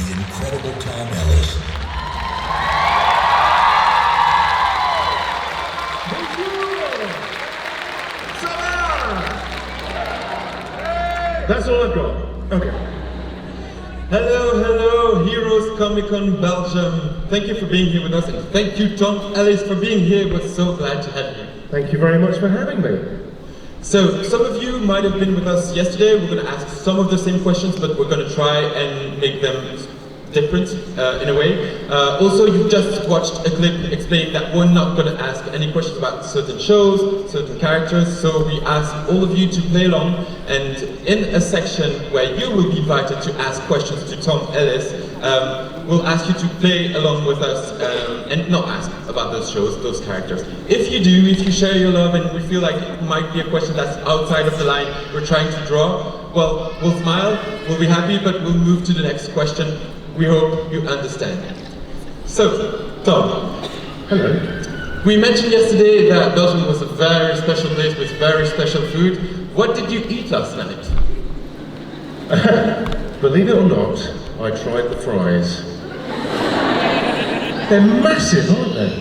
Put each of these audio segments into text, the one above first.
the incredible Tom Ellis. That's all I've got. Okay. Hello, Heroes Comic Con Belgium. Thank you for being here with us, and thank you, Tom Ellis, for being here. We're so glad to have you. Thank you very much for having me. So, some of you might have been with us yesterday. We're going to ask some of the same questions, but we're going to try and make them different in a way. Also, you've just watched a clip explaining that we're not going to ask any questions about certain shows, certain characters, so we ask all of you to play along, and in a section where you will be invited to ask questions to Tom Ellis, we'll ask you to play along with us and not ask about those shows, those characters. If you do, if you share your love and we feel like it might be a question that's outside of the line we're trying to draw, well, we'll smile, we'll be happy, but we'll move to the next question. We hope you understand. So, Tom. Hello. We mentioned yesterday that Belgium was a very special place with very special food. What did you eat last night? Believe it or not, I tried the fries. They're massive, aren't they?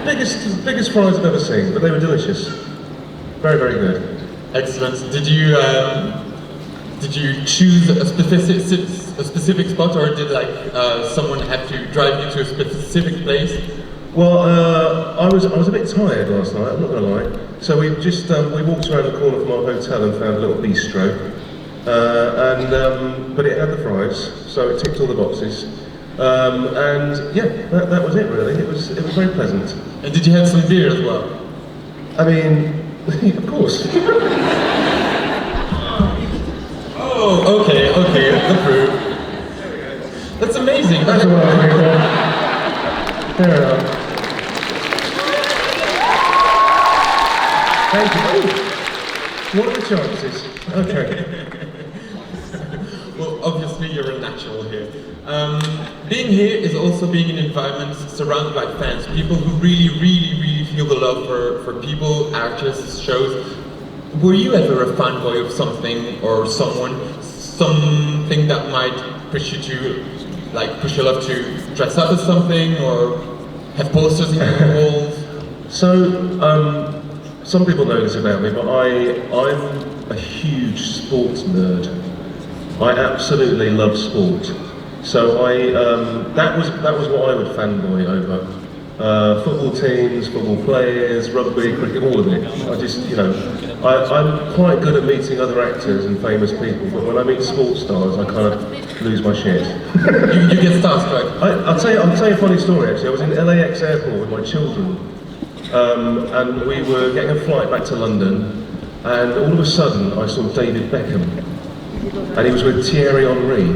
Biggest fries I've ever seen, but they were delicious. Very, very good. Excellent. Did you choose a specific spot, or did someone have to drive you to a specific place? Well, I was a bit tired last night, I'm not going to lie. So we just we walked around the corner from our hotel and found a little bistro. But it had the fries, so it ticked all the boxes. And yeah, that was it really. It was very pleasant. And did you have some beer as well? I mean, of course. Oh, okay, the proof. That's amazing. That's all right. Fair enough. Thank you. Oh, what are the chances? Okay. Well, obviously you're a natural here. Being here is also being in an environment surrounded by fans, people who really feel the love for people, artists, shows. Were you ever a fanboy of something or someone, something that might push you to, push your love to dress up as something or have posters in your walls? So, some people know this about me, but I'm a huge sports nerd. I absolutely love sport. So that was what I would fanboy over. Football teams, football players, rugby, cricket, all of it. I just, I'm quite good at meeting other actors and famous people, but when I meet sports stars, I kind of lose my shit. you get starstruck. I'll tell you a funny story actually. I was in LAX airport with my children, and we were getting a flight back to London, and all of a sudden I saw David Beckham, and he was with Thierry Henry,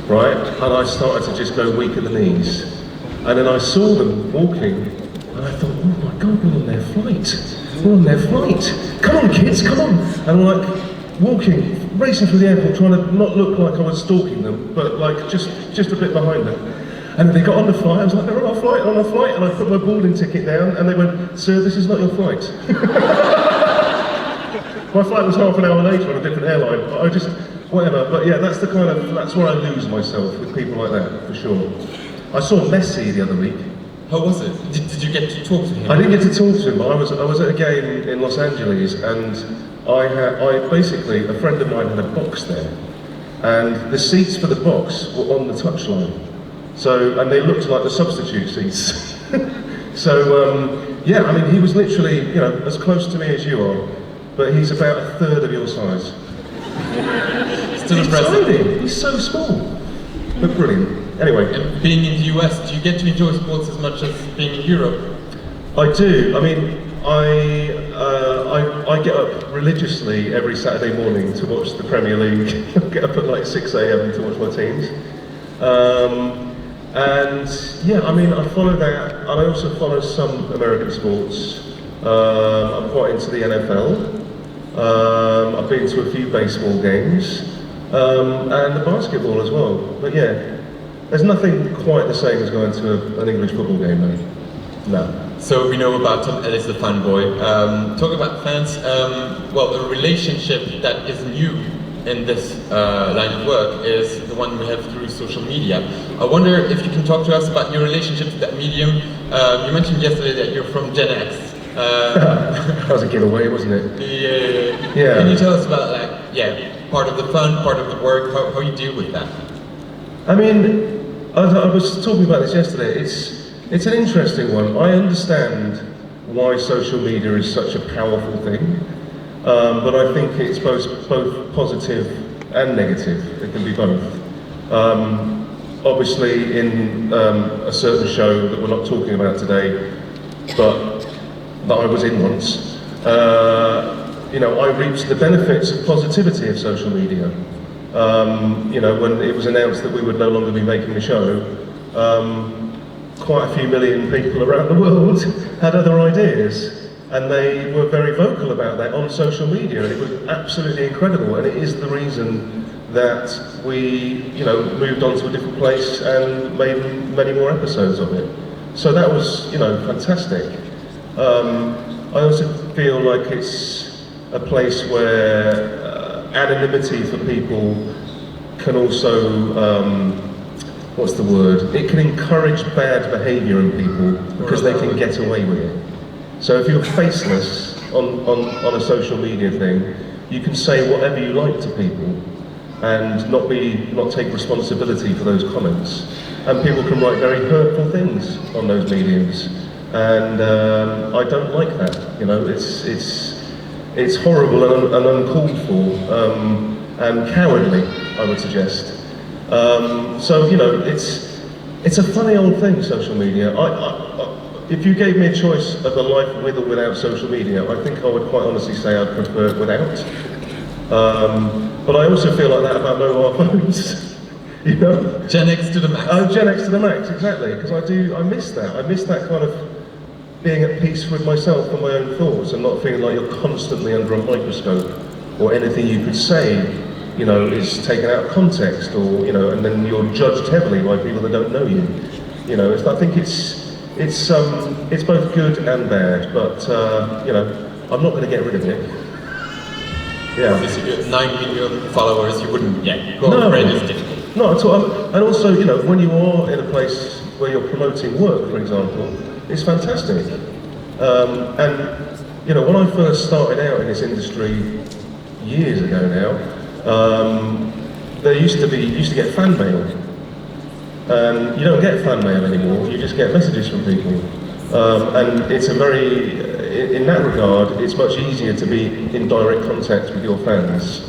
right? And I started to just go weak at the knees. And then I saw them walking, and I thought, oh my God, we're on their flight. We're on their flight. Come on, kids, come on. And I'm like walking, racing through the airport, trying to not look like I was stalking them, but like just a bit behind them. And they got on the flight. I was like, they're on our flight, and I put my boarding ticket down, and they went, sir, this is not your flight. My flight was half an hour later on a different airline. I just, whatever. But yeah, that's where I lose myself with people like that, for sure. I saw Messi the other week. How was it? Did you get to talk to him? I didn't get to talk to him, but I was at a game in Los Angeles, and I basically, a friend of mine had a box there, and the seats for the box were on the touchline. So, and they looked like the substitute seats. So, yeah, I mean, he was literally, as close to me as you are, but he's about a third of your size. Still impressive. Tiny. He's so small, but brilliant. Anyway. And being in the US, do you get to enjoy sports as much as being in Europe? I do. I mean, I get up religiously every Saturday morning to watch the Premier League. I get up at like 6 a.m. to watch my teams. And yeah, I mean, I follow that, and I also follow some American sports. I'm quite into the NFL. I've been to a few baseball games, and the basketball as well. But yeah. There's nothing quite the same as going to an English football game, though. No. So we know about Tom Ellis, the fanboy. Talk about fans. Well, a relationship that is new in this line of work is the one we have through social media. I wonder if you can talk to us about your relationship to that medium. You mentioned yesterday that you're from Gen X. That was a giveaway, wasn't it? Yeah. Can you tell us about, like, part of the fun, part of the work, how you deal with that? I mean, I was talking about this yesterday. It's an interesting one. I understand why social media is such a powerful thing, but I think it's both positive and negative. It can be both. Obviously, in a certain show that we're not talking about today, but that I was in once, I reaped the benefits of positivity of social media. When it was announced that we would no longer be making the show, quite a few million people around the world had other ideas, and they were very vocal about that on social media, and it was absolutely incredible, and it is the reason that we, moved on to a different place and made many more episodes of it. So that was, fantastic. I also feel like it's a place where anonymity for people can also, it can encourage bad behaviour in people because they can get away with it. So if you're faceless on a social media thing, you can say whatever you like to people and not take responsibility for those comments. And people can write very hurtful things on those mediums. And I don't like that, it's horrible and uncalled for, and cowardly, I would suggest. It's a funny old thing, social media. If you gave me a choice of a life with or without social media, I think I would quite honestly say I'd prefer it without. But I also feel like that about mobile phones. Gen X to the max. Oh, Gen X to the max, exactly. Because I miss that. I miss that kind of being at peace with myself and my own thoughts, and not feeling like you're constantly under a microscope, or anything you could say, is taken out of context, or and then you're judged heavily by people that don't know you. I think it's both good and bad, but I'm not going to get rid of it. Yeah. Obviously, you have 9 million followers, you wouldn't go on brand is difficult. Not at all. And also, when you are in a place where you're promoting work, for example, it's fantastic. When I first started out in this industry years ago now, you used to get fan mail. And you don't get fan mail anymore, you just get messages from people. And it's in that regard, it's much easier to be in direct contact with your fans,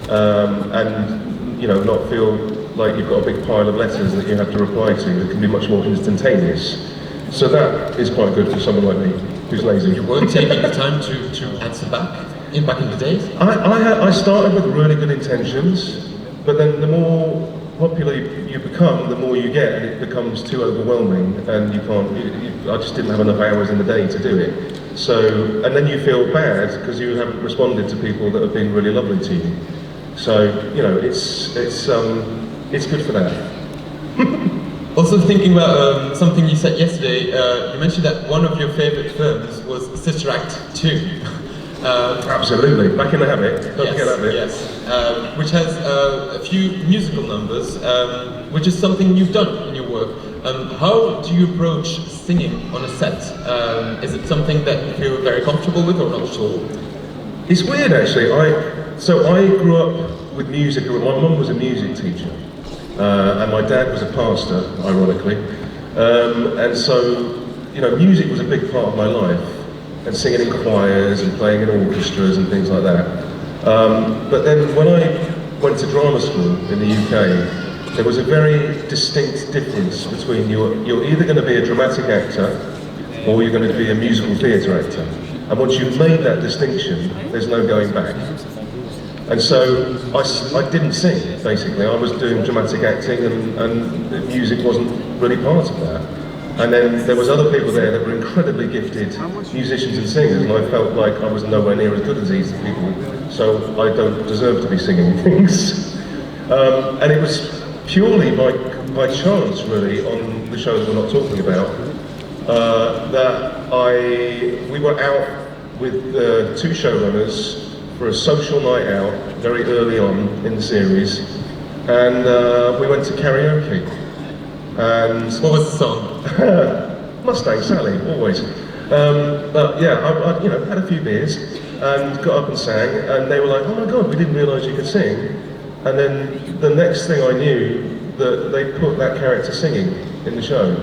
and not feel like you've got a big pile of letters that you have to reply to. It can be much more instantaneous. So that is quite good for someone like me, who's lazy. You weren't taking the time to answer back in the days? I started with really good intentions, but then the more popular you become, the more you get, and it becomes too overwhelming, and you can't. I just didn't have enough hours in the day to do it. So, and then you feel bad because you haven't responded to people that have been really lovely to you. So, it's good for that. Also thinking about something you said yesterday, you mentioned that one of your favorite films was Sister Act 2. Absolutely, back in the habit. Don't forget that bit. Yes, which has a few musical numbers, which is something you've done in your work. How do you approach singing on a set? Is it something that you feel very comfortable with, or not at all? It's weird, actually. I grew up with music. My mum was a music teacher, and my dad was a pastor, ironically. And so, music was a big part of my life, and singing in choirs and playing in orchestras and things like that. But then when I went to drama school in the UK, there was a very distinct difference between you're either going to be a dramatic actor or you're going to be a musical theatre actor. And once you've made that distinction, there's no going back. And so I didn't sing, basically. I was doing dramatic acting, and music wasn't really part of that. And then there was other people there that were incredibly gifted musicians and singers, and I felt like I was nowhere near as good as these people, so I don't deserve to be singing things. And it was purely by chance, really, on the shows we're not talking about, that we were out with 2 showrunners for a social night out very early on in the series, and we went to karaoke. And What was the song? Mustang Sally, always. But yeah, I had a few beers and got up and sang, and they were like, "Oh my God, we didn't realise you could sing." And then the next thing I knew, that they put that character singing in the show.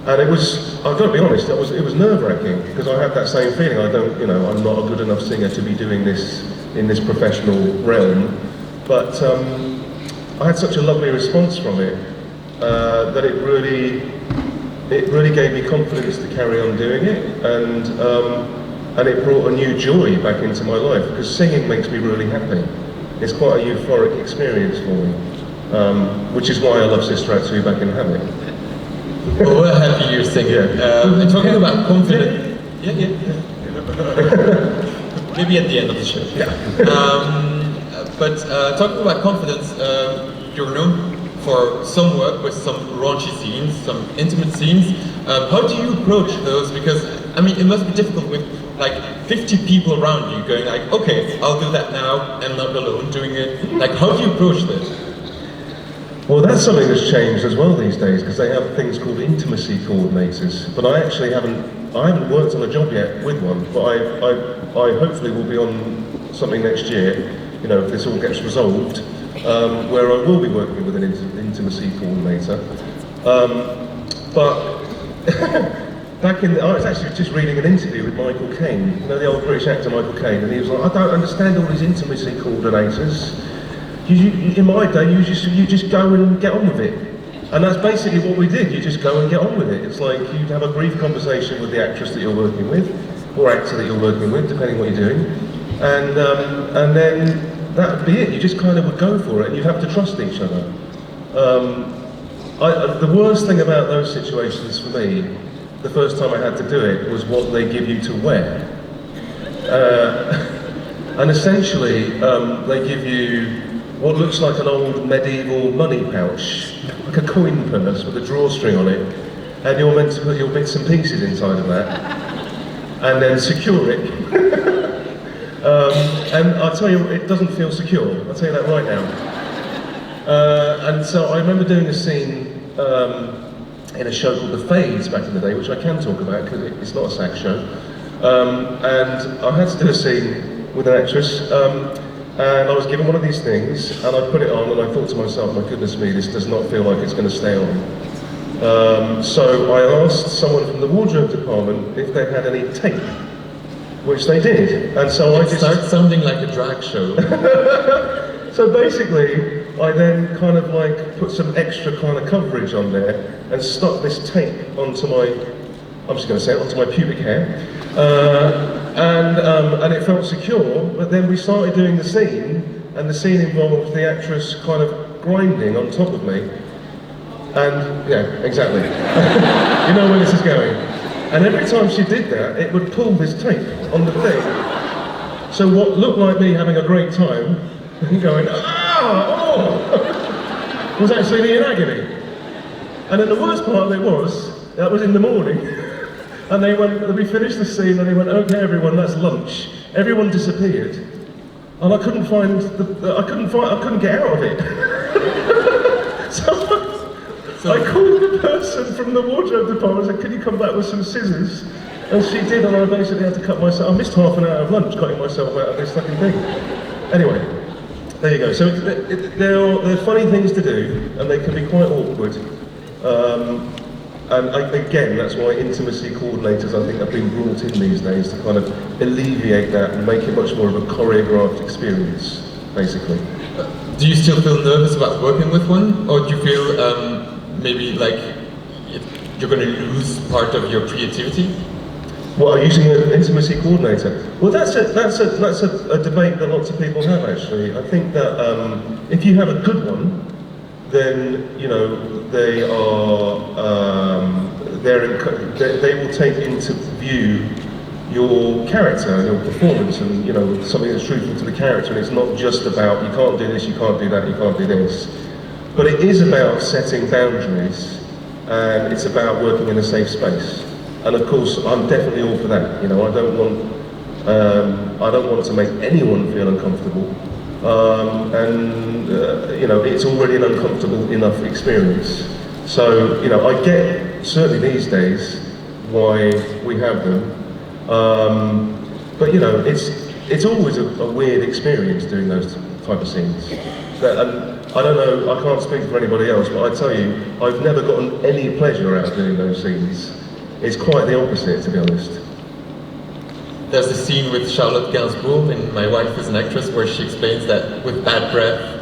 And it was, I've got to be honest, it was nerve-wracking, because I had that same feeling. I'm not a good enough singer to be doing this in this professional realm. But I had such a lovely response from it that it really gave me confidence to carry on doing it, and it brought a new joy back into my life, because singing makes me really happy. It's quite a euphoric experience for me, which is why I love Sister Act 2 Back in Habit. Well, we're happy you're singing. And talking about confidence, yeah. Maybe at the end of the show. Yeah. But talking about confidence, you're known for some work with some raunchy scenes, some intimate scenes. How do you approach those? Because I mean, it must be difficult with like 50 people around you going like, okay, I'll do that now. I'm not alone doing it. Like, how do you approach this? Well, that's something that's changed as well these days, because they have things called intimacy coordinators. But I actually haven't worked on a job yet with one, but I hopefully will be on something next year, if this all gets resolved, where I will be working with an intimacy coordinator. But I was actually just reading an interview with Michael Caine, the old British actor Michael Caine, and he was like, I don't understand all these intimacy coordinators. In my day, you just go and get on with it. And that's basically what we did. You just go and get on with it. It's like you'd have a brief conversation with the actress that you're working with, or actor that you're working with, depending what you're doing. And then that would be it. You just kind of would go for it, and you have to trust each other. The worst thing about those situations for me, the first time I had to do it, was what they give you to wear. And essentially, they give you what looks like an old medieval money pouch, like a coin purse with a drawstring on it, and you're meant to put your bits and pieces inside of that, and then secure it. And I'll tell you, it doesn't feel secure, I'll tell you that right now. And so I remember doing a scene in a show called The Fades back in the day, which I can talk about because it's not a sack show. And I had to do a scene with an actress, and I was given one of these things, and I put it on, and I thought to myself, my goodness me, this does not feel like it's going to stay on. So I asked someone from the wardrobe department if they had any tape, which they did. And so I just starts sounding like a drag show. So basically, I then kind of like put some extra kind of coverage on there and stuck this tape onto my, I'm just going to say it, onto my pubic hair. And it felt secure, but then we started doing the scene, and the scene involved the actress kind of grinding on top of me. And, yeah, exactly. You know where this is going. And every time she did that, it would pull this tape on the thing. So what looked like me having a great time, and going, was actually me in agony. And then the worst part of it was, that was in the morning, and they went, we finished the scene, and they went, okay everyone, that's lunch. Everyone disappeared, and I couldn't I couldn't get out of it. So I called the person from the wardrobe department and said, can you come back with some scissors? And she did, and I basically had to cut myself. I missed half an hour of lunch cutting myself out of this fucking thing. Anyway, there you go. So they're funny things to do, and they can be quite awkward. Again, that's why intimacy coordinators, I think, have been brought in these days to kind of alleviate that and make it much more of a choreographed experience, basically. Do you still feel nervous about working with one, or do you feel maybe like you're going to lose part of your creativity? Well, using an intimacy coordinator. Well, that's a debate that lots of people have actually. I think that if you have a good one, then they will take into view your character and your performance, and something that's truthful to the character. And it's not just about you can't do this, you can't do that, you can't do this. But it is about setting boundaries, and it's about working in a safe space. And of course, I'm definitely all for that. I don't want I don't want to make anyone feel uncomfortable, you know, it's already an uncomfortable enough experience. So, you know, I get, certainly these days, why we have them, but you know, it's always a weird experience doing those type of scenes. And I don't know, I can't speak for anybody else, but I tell you, I've never gotten any pleasure out of doing those scenes. It's quite the opposite, to be honest. There's a scene with Charlotte Gainsbourg in My Wife is an Actress where she explains that with bad breath,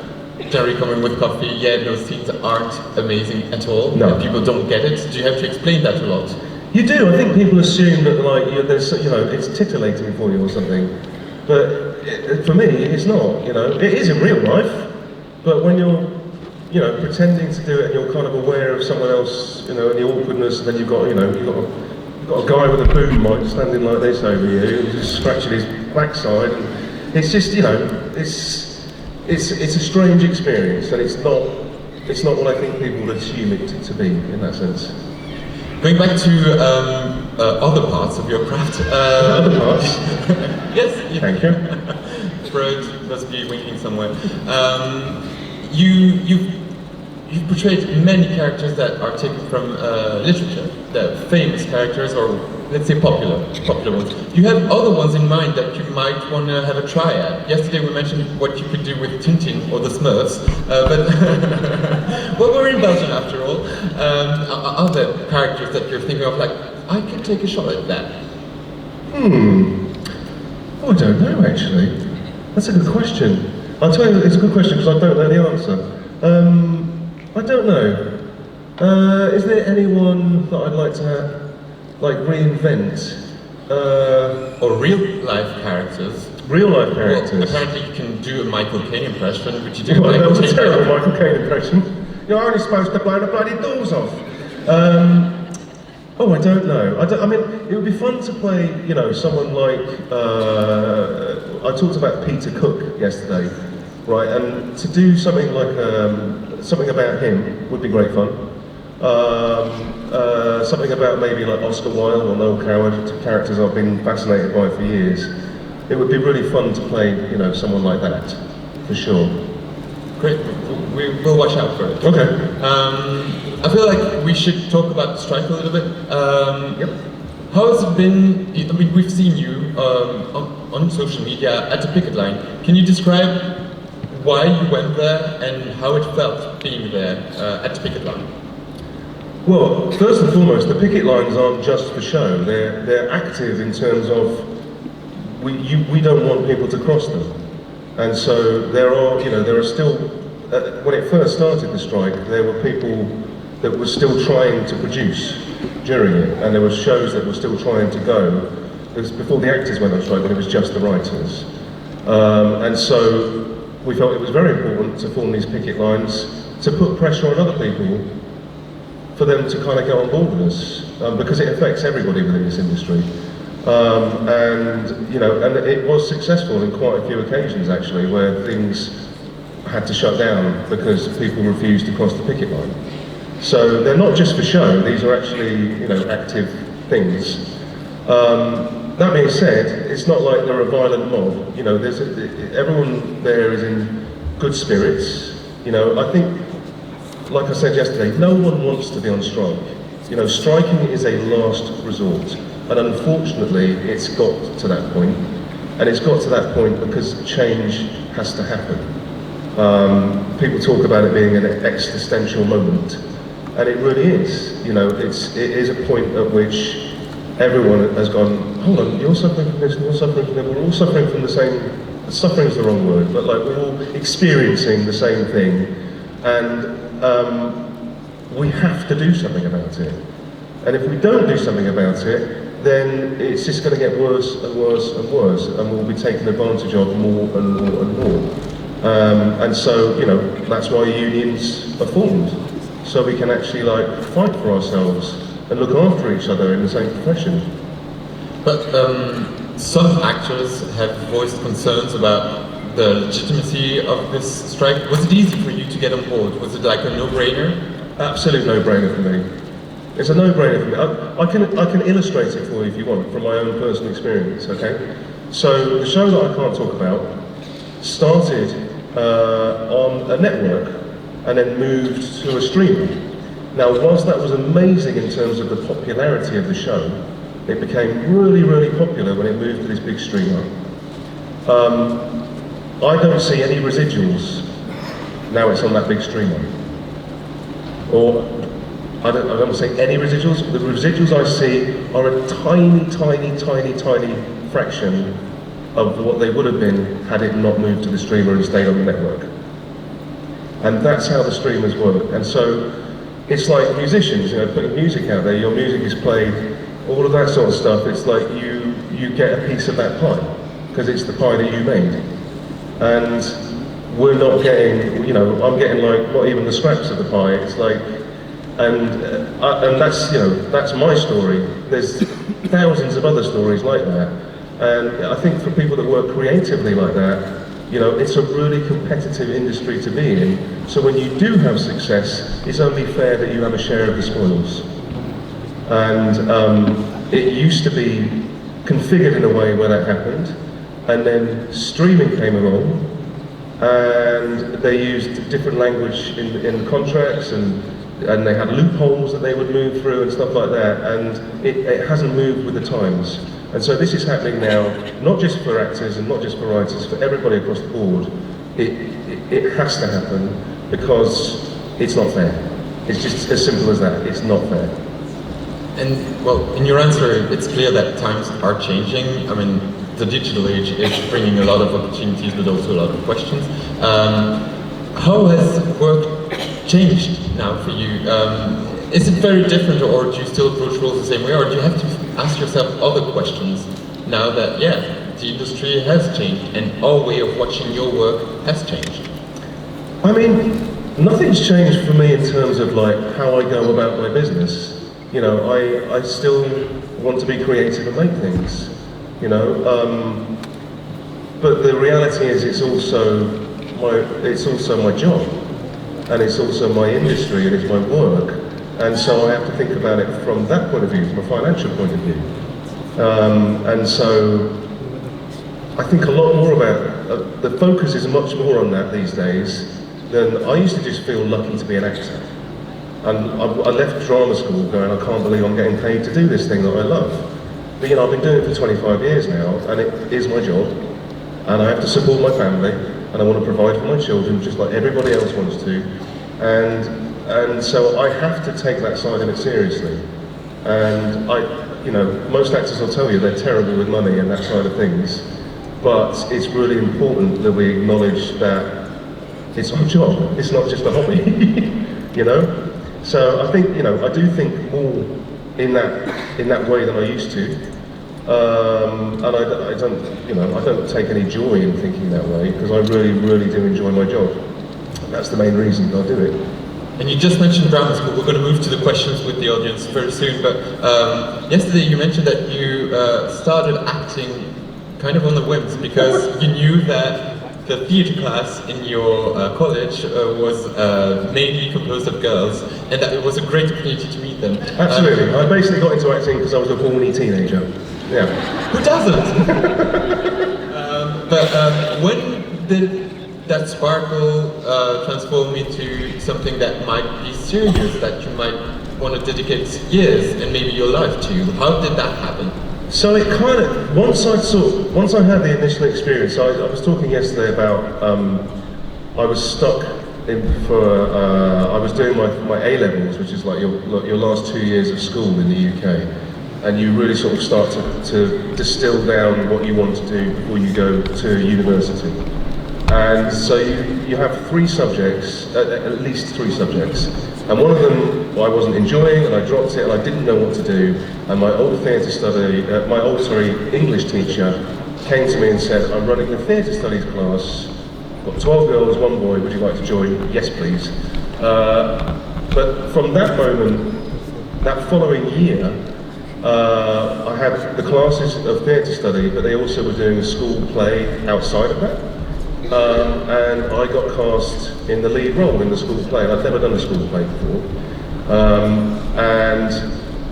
generally coming with coffee, yeah, those scenes aren't amazing at all. No. And people don't get it. Do you have to explain that a lot? You do. I think people assume that, like, there's, you know, it's titillating for you or something. But for me, it's not. You know, it is in real life. But when you're, you know, pretending to do it and you're kind of aware of someone else, you know, and the awkwardness, and then you've got, you know, you've got a guy with a boom mic standing like this over you, and just scratching his backside. And it's just, you know, it's a strange experience, and it's not what I think people would assume it to be in that sense. Going back to other parts of your craft. Other parts? Yes. Yeah. Thank you. Freud must be winking somewhere. You've portrayed many characters that are taken from literature, the famous characters, or let's say popular ones. Do you have other ones in mind that you might want to have a try at? Yesterday we mentioned what you could do with Tintin or the Smurfs, but well, we're in Belgium after all. Are there characters that you're thinking of, like, I could take a shot at that? Oh, I don't know actually. That's a good question. I'll tell you, it's a good question because I don't know the answer. I don't know. Is there anyone that I'd like to reinvent? Or real life characters? Real life characters? Well, apparently you can do a Michael Caine impression. Would you do Well, a that Michael was a Caine terrible Michael Caine impression. You're only supposed to blow the bloody doors off. Oh, I don't know. I mean, it would be fun to play, you know, someone like, I talked about Peter Cook yesterday, right? And to do something like, something about him would be great fun. Something about maybe like Oscar Wilde or Noel Coward, two characters I've been fascinated by for years. It would be really fun to play, you know, someone like that, for sure. Great, we will watch out for it. Okay. I feel like we should talk about the strike a little bit. Yep. How has it been? I mean, we've seen you on social media at the picket line. Can you describe why you went there and how it felt being there at the picket line? Well, first and foremost, the picket lines aren't just for show. They're active in terms of we don't want people to cross them, and so there are still. When it first started the strike, there were people that were still trying to produce during it, and there were shows that were still trying to go. It was before the actors went on strike, but it was just the writers, and so we felt it was very important to form these picket lines to put pressure on other people for them to kind of go on board with us, because it affects everybody within this industry. And you know, and it was successful in quite a few occasions actually, where things had to shut down because people refused to cross the picket line. So they're not just for show; these are actually, you know, active things. That being said, it's not like they're a violent mob. You know, everyone there is in good spirits. You know, I think, like I said yesterday, no one wants to be on strike. You know, striking is a last resort, and unfortunately, it's got to that point. And it's got to that point because change has to happen. People talk about it being an existential moment, and it really is. You know, it is a point at which everyone has gone, hold on, you're suffering from this, and you're suffering from that, we're all suffering from the same, suffering is the wrong word, but like we're all experiencing the same thing, and we have to do something about it. And if we don't do something about it, then it's just going to get worse and worse and worse, and we'll be taken advantage of more and more and more. And so, you know, that's why unions are formed, so we can actually like fight for ourselves and look after each other in the same profession. But some actors have voiced concerns about the legitimacy of this strike. Was it easy for you to get on board? Was it like a no-brainer? Absolute no-brainer for me. It's a no-brainer for me. I can illustrate it for you if you want, from my own personal experience, okay? So the show that I can't talk about started on a network and then moved to a streamer. Now, whilst that was amazing in terms of the popularity of the show, it became really, really popular when it moved to this big streamer. I don't see any residuals now it's on that big streamer. Or, I don't say any residuals. The residuals I see are a tiny, tiny, tiny, tiny fraction of what they would have been had it not moved to the streamer and stayed on the network. And that's how the streamers work. And so, it's like musicians, putting music out there, your music is played, all of that sort of stuff. It's like you get a piece of that pie, because it's the pie that you made. And we're not getting, I'm getting like, not even the scraps of the pie. It's like, and that's, that's my story. There's thousands of other stories like that. And I think for people that work creatively like that, it's a really competitive industry to be in. So when you do have success, it's only fair that you have a share of the spoils. And it used to be configured in a way where that happened, and then streaming came along, and they used different language in contracts, and they had loopholes that they would move through and stuff like that, and it hasn't moved with the times. And so this is happening now, not just for actors and not just for writers, for everybody across the board. It has to happen because it's not fair. It's just as simple as that. It's not fair. And well, in your answer, it's clear that times are changing. I mean, the digital age is bringing a lot of opportunities, but also a lot of questions. How has work changed now for you? Is it very different, or do you still approach roles the same way, or do you have to ask yourself other questions now that, the industry has changed and our way of watching your work has changed? I mean, nothing's changed for me in terms of like how I go about my business. I still want to be creative and make things, but the reality is it's also my job, and it's also my industry, and it's my work. And so I have to think about it from that point of view, from a financial point of view. And so I think a lot more about, the focus is much more on that these days than I used to just feel lucky to be an actor. And I left drama school going, I can't believe I'm getting paid to do this thing that I love. But I've been doing it for 25 years now, and it is my job. And I have to support my family, and I want to provide for my children just like everybody else wants to. And so I have to take that side of it seriously. And most actors will tell you they're terrible with money and that side of things. But it's really important that we acknowledge that it's our job. It's not just a hobby, So I think, I do think more in that way than I used to. And I don't take any joy in thinking that way, because I really, really do enjoy my job. And that's the main reason I do it. And you just mentioned drama school. We're going to move to the questions with the audience very soon, but yesterday you mentioned that you started acting kind of on the whims because you knew that the theatre class in your college was mainly composed of girls, and that it was a great opportunity to meet them. Absolutely. I basically got into acting because I was a horny teenager. Yeah. Who doesn't? But when did that sparkle transform into something that might be serious, that you might want to dedicate years and maybe your life to? How did that happen? So it kind of, once I had the initial experience, I was talking yesterday about, I was stuck I was doing my A-levels, which is like your last 2 years of school in the UK. And you really sort of start to distill down what you want to do before you go to university. And so you have 3 subjects, at least 3 subjects. And one of them I wasn't enjoying, and I dropped it, and I didn't know what to do. And my old English teacher came to me and said, I'm running a theatre studies class, got 12 girls, 1 boy, would you like to join? Yes, please. But from that moment, that following year, I had the classes of theatre study, but they also were doing a school play outside of that. And I got cast in the lead role in the school play. I'd never done a school play before. And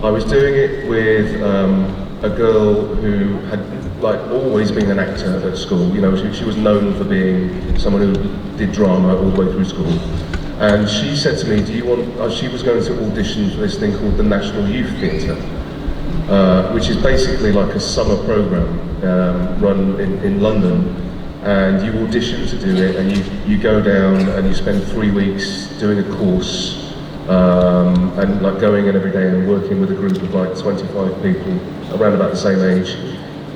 I was doing it with a girl who had like always been an actor at school. You know, she was known for being someone who did drama all the way through school. And she said to me, do you want, she was going to audition for this thing called the National Youth Theatre, which is basically like a summer programme run in London. And you audition to do it, and you go down and you spend 3 weeks doing a course, and like going in every day and working with a group of like 25 people around about the same age.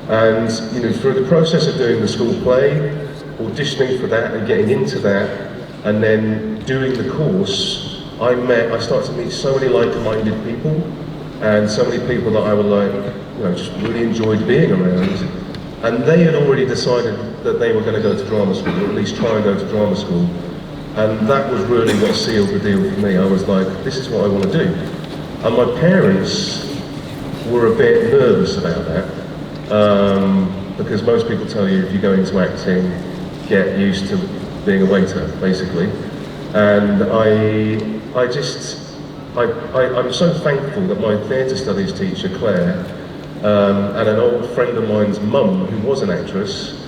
And you know, through the process of doing the school play, auditioning for that and getting into that, and then doing the course, I started to meet so many like-minded people, and so many people that I would like, you know, just really enjoyed being around. And they had already decided that they were going to go to drama school, or at least try and go to drama school. And that was really what sealed the deal for me. I was like, this is what I want to do. And my parents were a bit nervous about that, because most people tell you if you go into acting, get used to being a waiter, basically. And I'm so thankful that my theatre studies teacher, Claire, and an old friend of mine's mum, who was an actress,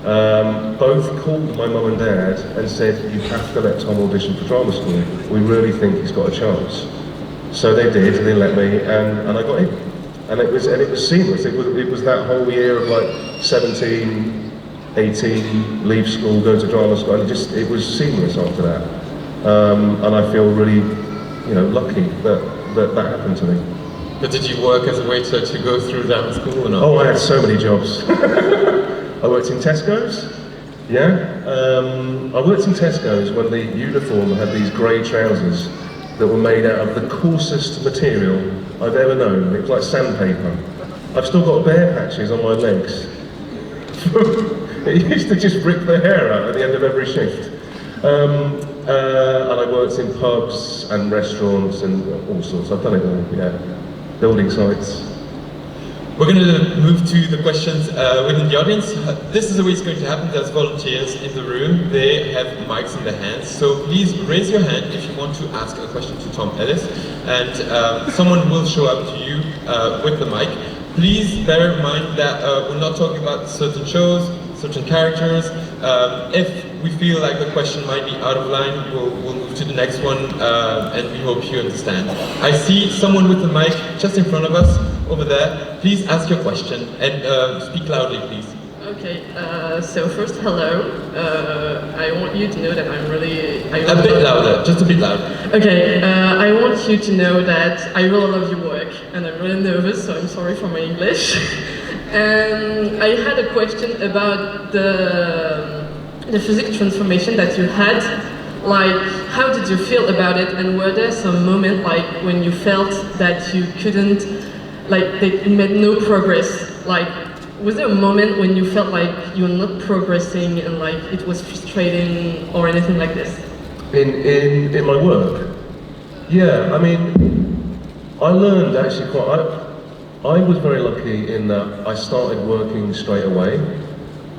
both called my mum and dad and said, you have to let Tom audition for drama school. We really think he's got a chance. So they did, they let me, and I got in. And it was seamless. It was that whole year of like 17, 18, leave school, go to drama school, and it was seamless after that. And I feel really, you know, lucky that happened to me. But did you work as a waiter to go through drama school or not? Oh, I had so many jobs. I worked in Tesco's, yeah. I worked in Tesco's when the uniform had these grey trousers that were made out of the coarsest material I've ever known. It was like sandpaper. I've still got bear patches on my legs. It used to just rip the hair out at the end of every shift. And I worked in pubs and restaurants and all sorts. I've done it all, yeah. Building sites. We're going to move to the questions within the audience. This is the way it's going to happen. There's volunteers in the room. They have mics in their hands. So please raise your hand if you want to ask a question to Tom Ellis. And someone will show up to you with the mic. Please bear in mind that we're not talking about certain shows, certain characters. If we feel like the question might be out of line, we'll move to the next one, and we hope you understand. I see someone with the mic just in front of us, over there. Please ask your question, and speak loudly, please. Okay, so first, hello. I want you to know that I'm really... A bit louder, just a bit louder. Okay, I want you to know that I really love your work, and I'm really nervous, so I'm sorry for my English. And I had a question about the physical transformation that you had. Like, how did you feel about it, and were there some moment like when you felt that you couldn't, like that you made no progress? Like, was there a moment when you felt like you were not progressing and like it was frustrating or anything like this? In my work? Yeah, I mean, I learned actually I was very lucky in that I started working straight away,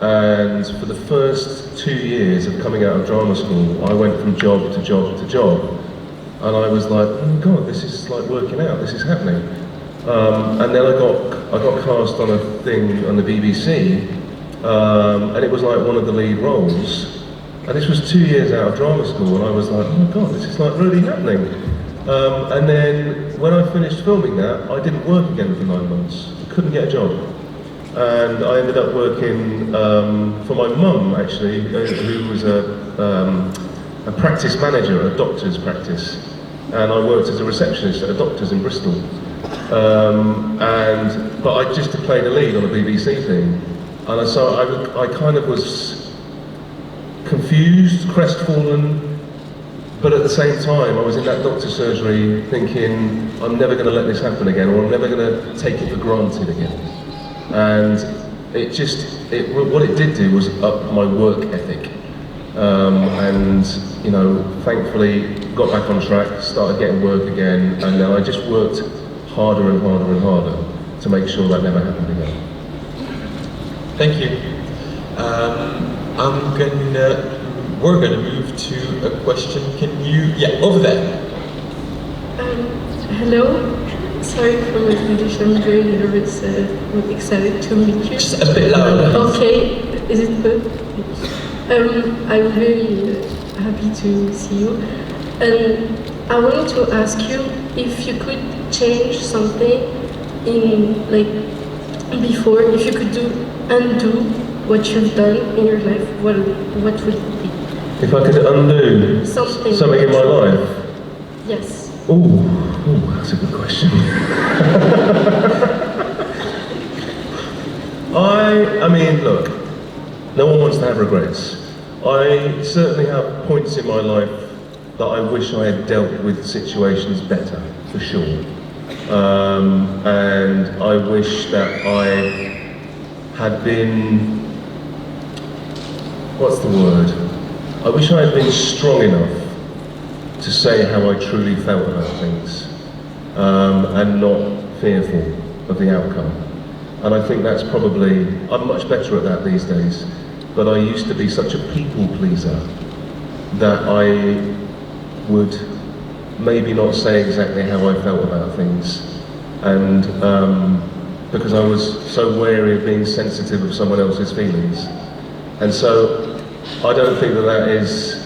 and for the first 2 years of coming out of drama school, I went from job to job to job, and I was like, oh God, this is like working out, this is happening. And then I got cast on a thing on the BBC, and it was like one of the lead roles, and this was 2 years out of drama school, and I was like, oh my God, this is like really happening. And then when I finished filming that, I didn't work again for 9 months. I couldn't get a job. And I ended up working for my mum, actually, who was a practice manager at a doctor's practice. And I worked as a receptionist at a doctor's in Bristol. But I just played a lead on a BBC thing. And so I kind of was confused, crestfallen, but at the same time, I was in that doctor's surgery thinking, I'm never going to let this happen again, or I'm never going to take it for granted again. And what it did do was up my work ethic. And, you know, thankfully got back on track, started getting work again, and then I just worked harder and harder and harder to make sure that never happened again. Thank you. We're gonna move to a question. Can you, yeah, over there. Hello. Sorry for my English, I'm very nervous. I'm excited to meet you. Just a bit louder. Okay, is it good? I'm very happy to see you. And I wanted to ask you if you could change something in, like, before, if you could undo what you've done in your life, what would it be? If I could undo something in my life? Yes. Ooh, that's a good question. I mean, look, no one wants to have regrets. I certainly have points in my life that I wish I had dealt with situations better, for sure. And I wish that I had been, what's the word? I wish I had been strong enough to say how I truly felt about things, and not fearful of the outcome. And I think that's probably, I'm much better at that these days, but I used to be such a people pleaser that I would maybe not say exactly how I felt about things, and because I was so wary of being sensitive of someone else's feelings. And so I don't think that is,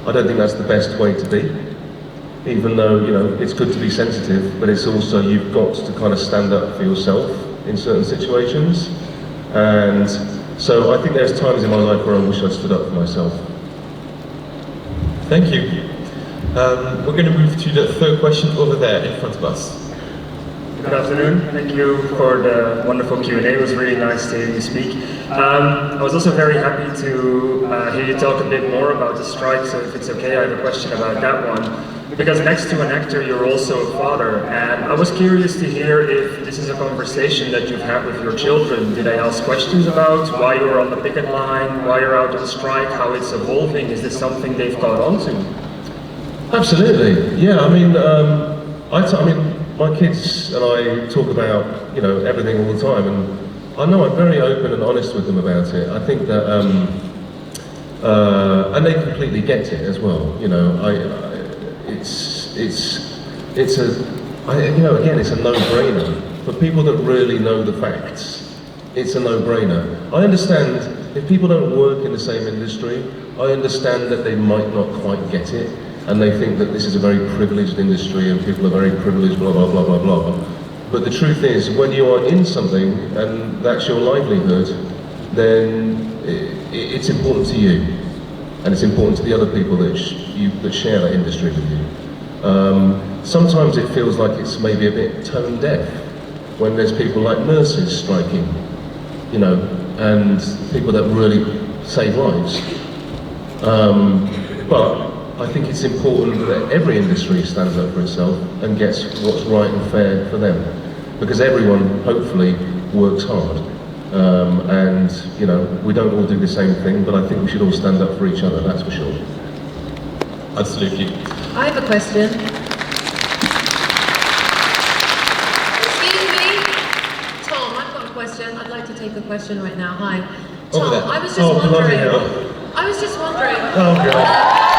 I don't think that's the best way to be, even though, you know, it's good to be sensitive, but it's also, you've got to kind of stand up for yourself in certain situations. And so I think there's times in my life where I wish I'd stood up for myself. Thank you. We're going to move to the third question over there in front of us. Good afternoon. Thank you for the wonderful Q&A. It was really nice to hear you speak. I was also very happy to hear you talk a bit more about the strike, so if it's okay, I have a question about that one. Because next to an actor, you're also a father, and I was curious to hear if this is a conversation that you've had with your children. Did they ask questions about why you're on the picket line, why you're out on strike, how it's evolving? Is this something they've caught on to? Absolutely, yeah. I mean, my kids and I talk about, you know, everything all the time, and I know I'm very open and honest with them about it. I think that, and they completely get it as well. You know, it's a no-brainer for people that really know the facts. It's a no-brainer. I understand if people don't work in the same industry. I understand that they might not quite get it. And they think that this is a very privileged industry and people are very privileged, blah, blah, blah, blah, blah. But the truth is, when you are in something and that's your livelihood, then it's important to you. And it's important to the other people that share that industry with you. Sometimes it feels like it's maybe a bit tone deaf when there's people like nurses striking, you know, and people that really save lives. But I think it's important that every industry stands up for itself and gets what's right and fair for them, because everyone hopefully works hard, and you know, we don't all do the same thing, but I think we should all stand up for each other, that's for sure. Absolutely. I have a question. Excuse me, Tom, I've got a question. I'd like to take a question right now. Hi. Tom, I was just wondering. I was just wondering. Oh, God.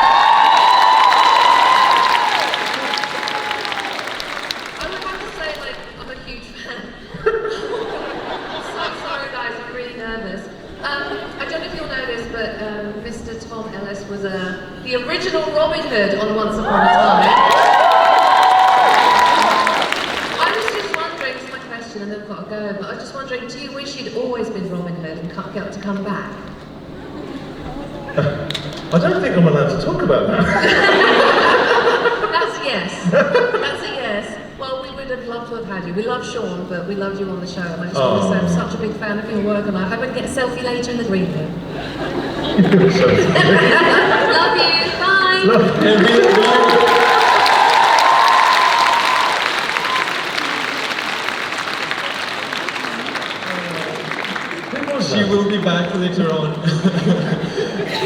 Mr. Tom Ellis was the original Robin Hood on Once Upon a Time. I was just wondering, it's my question and I've got to go, but I was just wondering, do you wish you'd always been Robin Hood and got to come back? I don't think I'm allowed to talk about that. That's a yes. That's a yes. Well, we would have loved to have had you. We love Sean, but we loved you on the show. And I just want to say I'm such a big fan of your work, and I hope I can get a selfie later in the green room. You're so funny. Love you. Bye. Love you. She will be back later on.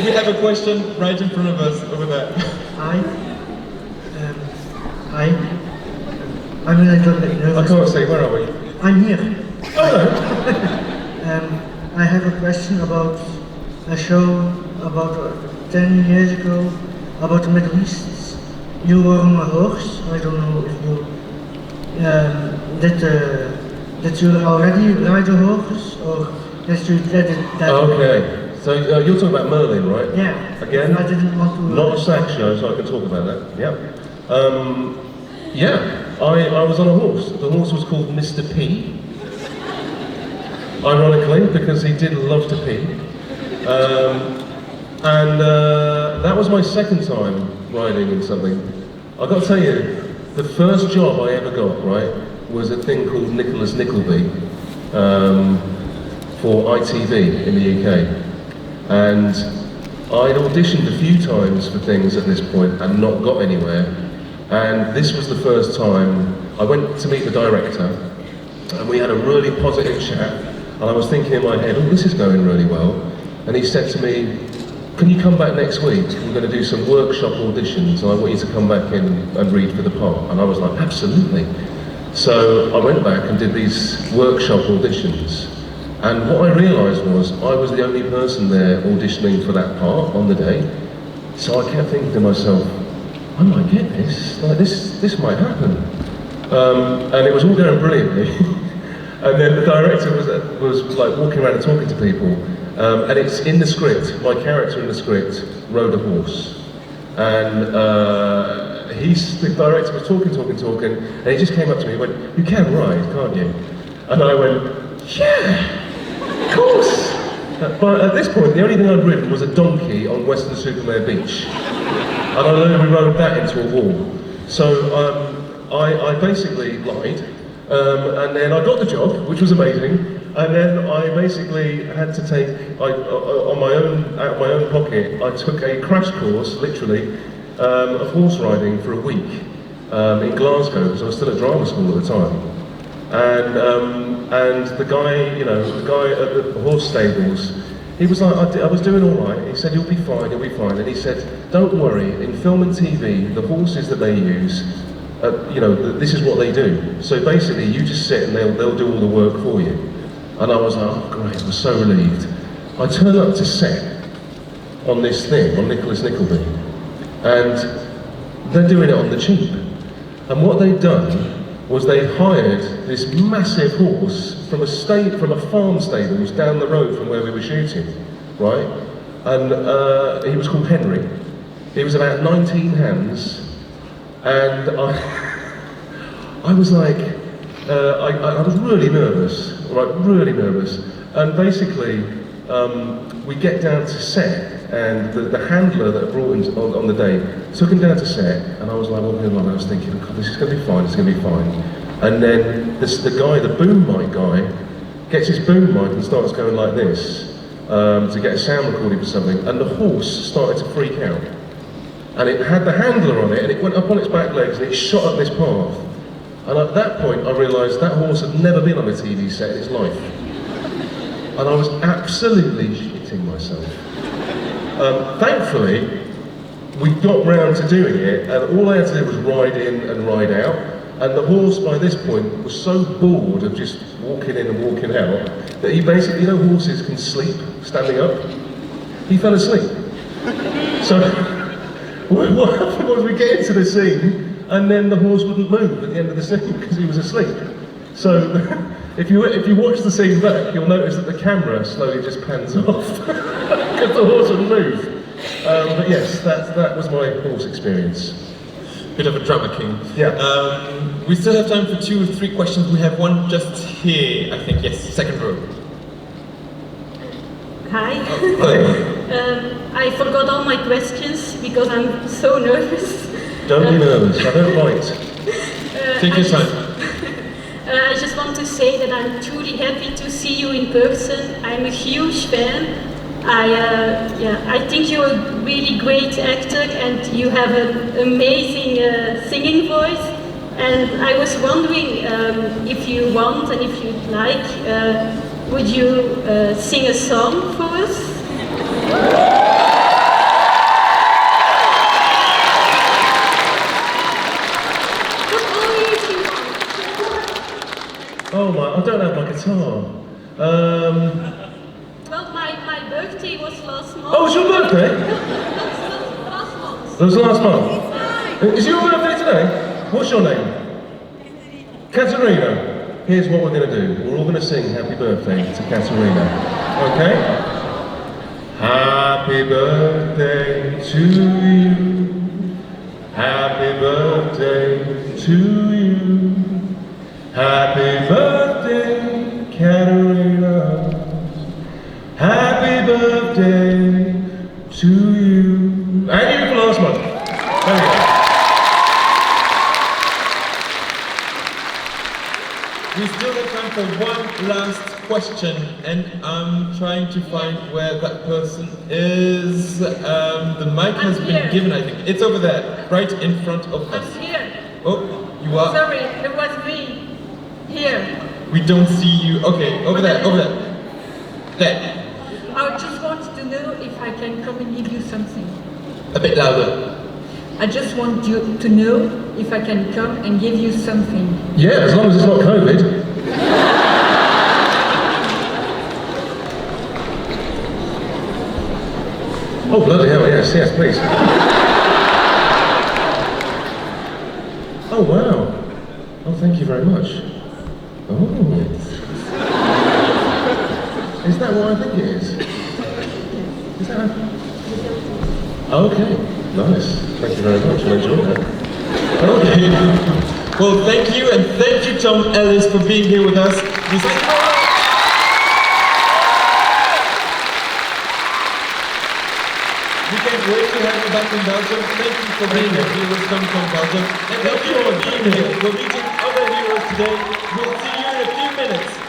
We have a question right in front of us over there. Hi. Hi. I mean, I don't know. I can't say, where are we? I'm here. Oh, I have a question about a show about 10 years ago about the Middle East. you were on a horse. I don't know if you did you already ride a horse or did you did it that way? Okay, so you're talking about Merlin, right? Yeah. Again? I didn't want to. Not a sack show, so I can talk about that. Yep. Yeah, I was on a horse. The horse was called Mr. P. Ironically, because he did love to pee. And that was my second time riding in something. I've got to tell you, the first job I ever got, right, was a thing called Nicholas Nickleby for ITV in the UK. And I'd auditioned a few times for things at this point and not got anywhere. And this was the first time I went to meet the director, and we had a really positive chat. And I was thinking in my head, oh, this is going really well. And he said to me, can you come back next week? We're going to do some workshop auditions, and I want you to come back in and read for the part. And I was like, absolutely. So I went back and did these workshop auditions. And what I realised was I was the only person there auditioning for that part on the day. So I kept thinking to myself, I might get this. Like this might happen. And it was all going brilliantly. And then the director was like walking around and talking to people. And it's in the script. My character in the script rode a horse. And the director was talking, and he just came up to me and went, you can ride, can't you? And I went, yeah, of course. But at this point, the only thing I'd ridden was a donkey on Western Supermare Beach. And I learned we rode that into a wall. So I basically lied, and then I got the job, which was amazing. And then I basically had to take, out of my own pocket, I took a crash course, literally, of horse riding for a week in Glasgow, because I was still at drama school at the time. And the guy at the horse stables, he was like, I was doing all right. He said, you'll be fine. And he said, don't worry, in film and TV, the horses that they use, this is what they do. So basically, you just sit and they'll do all the work for you. And I was like, oh great, I was so relieved. I turned up to set on this thing, on Nicholas Nickleby, and they're doing it on the cheap. And what they'd done was they hired this massive horse from a farm stables down the road from where we were shooting, right? And he was called Henry. He was about 19 hands, and I was like, I was really nervous, right, really nervous. And basically, we get down to set, and the handler that brought him on the day took him down to set, and I was like walking along, and I was thinking, God, this is going to be fine, it's going to be fine. And then the boom mic guy, gets his boom mic and starts going like this, to get a sound recording for something, and the horse started to freak out. And it had the handler on it, and it went up on its back legs, and it shot up this path. And at that point, I realised that horse had never been on a TV set in its life. And I was absolutely shitting myself. Thankfully, we got round to doing it, and all I had to do was ride in and ride out. And the horse, by this point, was so bored of just walking in and walking out, that he basically, horses can sleep standing up. He fell asleep. So, what happened was we get into the scene, and then the horse wouldn't move at the end of the scene because he was asleep. So if you watch the scene back, you'll notice that the camera slowly just pans off because the horse wouldn't move. But yes, that was my horse experience. Bit of a drama king. Yeah. We still have time for 2 or 3 questions. We have one just here, I think. Yes, second row. Hi. Hi. I forgot all my questions because I'm so nervous. Don't be nervous, I don't bite. Take your time. I just want to say that I'm truly happy to see you in person. I'm a huge fan. I think you're a really great actor and you have an amazing singing voice. And I was wondering if you want and if you'd like, would you sing a song for us? Oh my, I don't have my guitar. Well, my birthday was last month. Oh, it was your birthday? Last month. It was last month? Is your birthday today? What's your name? Katerina. Here's what we're going to do. We're all going to sing happy birthday to Katerina. Okay? Happy birthday to you. Happy birthday to you. Happy birthday, Katerina. Happy birthday to you. And you for last month. There we go. We still have time for one last question, and I'm trying to find where that person is. The mic has been given, I think. It's over there, right in front of us. I'm here. Oh, you are? Sorry, it was me. Here. We don't see you. Okay, over there, over there. There. I just want to know if I can come and give you something. A bit louder. I just want you to know if I can come and give you something. Yeah, as long as it's not COVID. Oh, bloody hell, yes, yes, please. Oh, wow. Oh, thank you very much. Oh. Is that what I think it is? Is that okay, nice. Thank you very much, I enjoyed that. Okay. Well, thank you, and thank you, Tom Ellis, for being here with us. We can't wait to have you back in Belgium. Thank you for being here. We will come from Belgium. And thank you for being here. We're meeting other heroes today. We'll see you in a few minutes.